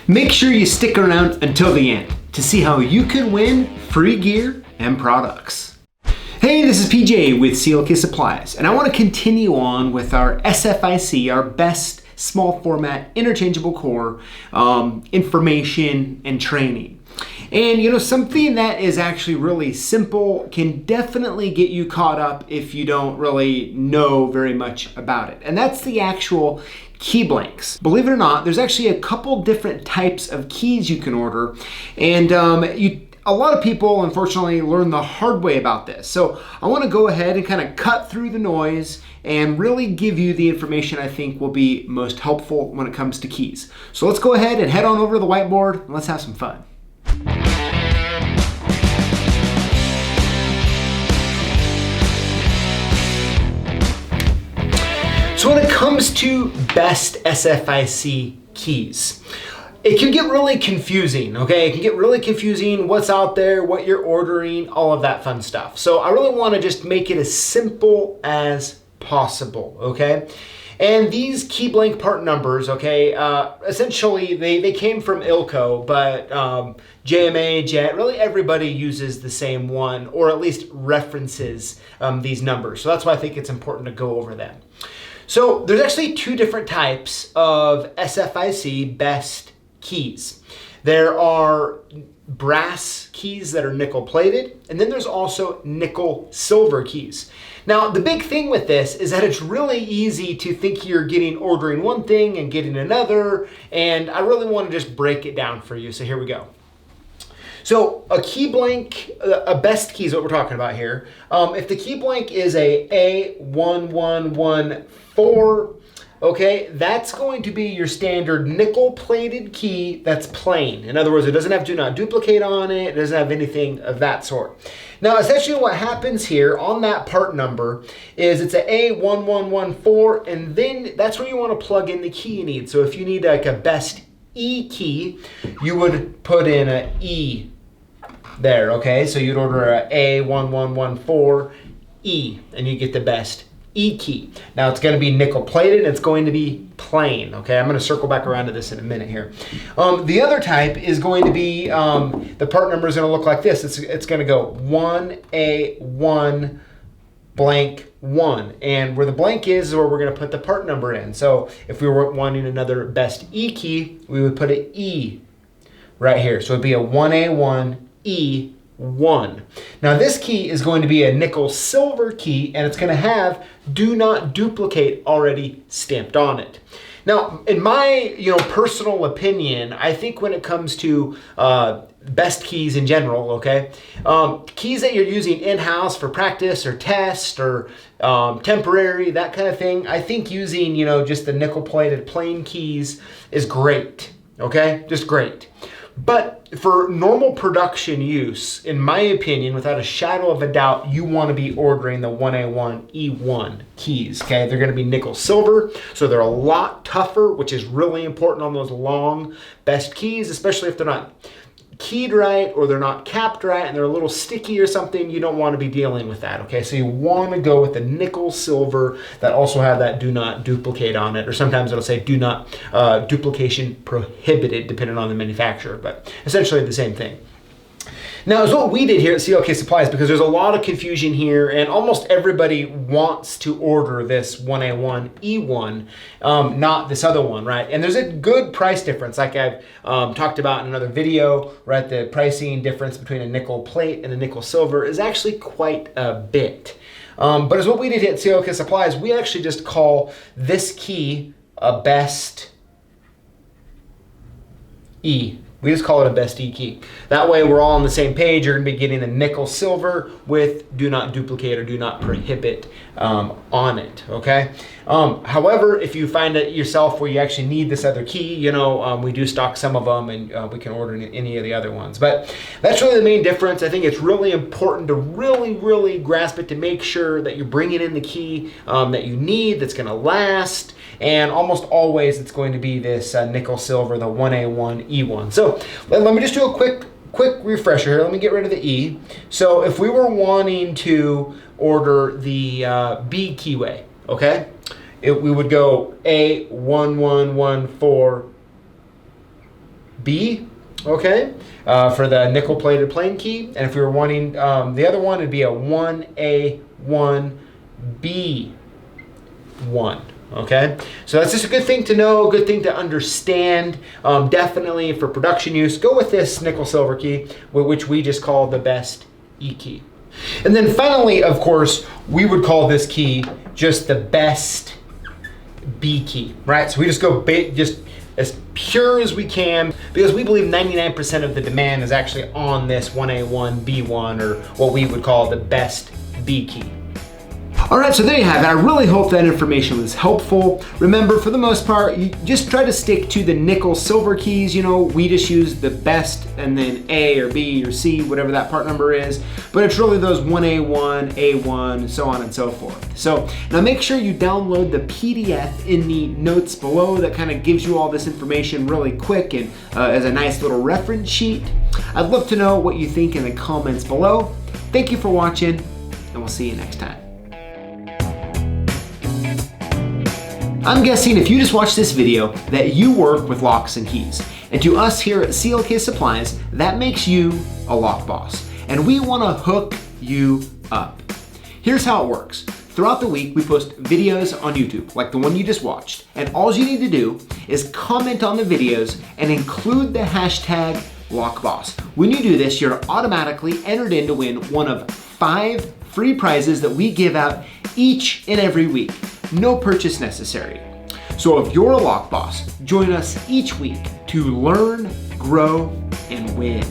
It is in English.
Make sure you stick around until the end to see how you can win free gear and products. Hey, this is PJ with CLK Supplies, and I want to continue on with our SFIC, our best small format interchangeable core information and training. And you know, something that is actually really simple can definitely get you caught up if you don't really know very much about it. And that's the actual key blanks. Believe it or not, there's actually a couple different types of keys you can order, and a lot of people unfortunately learn the hard way about this. So I want to go ahead and kind of cut through the noise and really give you the information I think will be most helpful when it comes to keys. So let's go ahead and head on over to the whiteboard and let's have some fun. So when it comes to best SFIC keys, it can get really confusing, okay? It can get really confusing what's out there, what you're ordering, all of that fun stuff. So I really want to just make it as simple as possible, okay? And these key blank part numbers, okay, essentially they came from ILCO, but JMA, JET, really everybody uses the same one, or at least references these numbers. So that's why I think it's important to go over them. So there's actually two different types of SFIC best keys. There are brass keys that are nickel plated, and then there's also nickel silver keys. Now, the big thing with this is that it's really easy to think you're ordering one thing and getting another, and I really want to just break it down for you. So here we go. So a key blank, a best key is what we're talking about here. If the key blank is a A1114, okay, that's going to be your standard nickel plated key that's plain. In other words, it doesn't have do not duplicate on it. It doesn't have anything of that sort. Now, essentially what happens here on that part number is it's a A1114, and then that's where you want to plug in the key you need. So if you need like a best E key, you would put in a E there, okay? So you'd order a A1114E, and you get the best E key. Now it's going to be nickel plated and it's going to be plain, okay? I'm going to circle back around to this in a minute here. The other type is going to be, the part number is going to look like this. It's going to go 1A1 blank 1, and where the blank is where we're going to put the part number in. So if we were wanting another best E key, we would put an E right here. So it'd be a 1A1 E1. Now this key is going to be a nickel silver key, and it's going to have do not duplicate already stamped on it. Now, in my personal opinion, I think when it comes to best keys in general, okay, keys that you're using in-house for practice or test or temporary, that kind of thing, I think using just the nickel plated plain keys is great, okay, just great. But for normal production use, in my opinion, without a shadow of a doubt, you want to be ordering the 1A1E1 keys, okay? They're going to be nickel silver, so they're a lot tougher, which is really important on those long best keys, especially if they're not keyed right or they're not capped right and they're a little sticky or something. You don't want to be dealing with that, okay? So you want to go with the nickel silver that also have that do not duplicate on it, or sometimes it'll say do not duplication prohibited depending on the manufacturer, but essentially the same thing. Now, is what we did here at CLK Supplies, because there's a lot of confusion here and almost everybody wants to order this 1A1E1, not this other one, right? And there's a good price difference, like I've talked about in another video, right? The pricing difference between a nickel plate and a nickel silver is actually quite a bit. But as what we did here at CLK Supplies, we actually just call this key a best E. We just call it a best E key. That way we're all on the same page. You're gonna be getting a nickel silver with do not duplicate or do not prohibit on it, okay? However, if you find it yourself where you actually need this other key, we do stock some of them, and we can order any of the other ones. But that's really the main difference. I think it's really important to really grasp it, to make sure that you're bringing in the key that you need, that's gonna last, and almost always it's going to be this nickel silver, the 1A1E1. So let me just do a quick refresher here. Let me get rid of the E. So if we were wanting to order the B keyway, okay, we would go A1114 B, okay, for the nickel-plated plain key. And if we were wanting the other one, it'd be a 1A, 1B, 1. Okay, so that's just a good thing to know, a good thing to understand. Definitely for production use, go with this nickel silver key, which we just call the best E key. And then finally, of course, we would call this key just the best B key, right? So we just go just as pure as we can, because we believe 99% of the demand is actually on this 1A1, B1, or what we would call the best B key. All right, so there you have it. I really hope that information was helpful. Remember, for the most part, you just try to stick to the nickel silver keys. You know, we just use the best and then A or B or C, whatever that part number is. But it's really those 1A1, A1, so on and so forth. So now make sure you download the PDF in the notes below that kind of gives you all this information really quick and as a nice little reference sheet. I'd love to know what you think in the comments below. Thank you for watching, and we'll see you next time. I'm guessing if you just watched this video that you work with locks and keys. And to us here at CLK Supplies, that makes you a lock boss. And we want to hook you up. Here's how it works. Throughout the week, we post videos on YouTube, like the one you just watched. And all you need to do is comment on the videos and include the hashtag LockBoss. When you do this, you're automatically entered in to win one of 5 free prizes that we give out each and every week. No purchase necessary. So if you're a lock boss, join us each week to learn, grow, and win.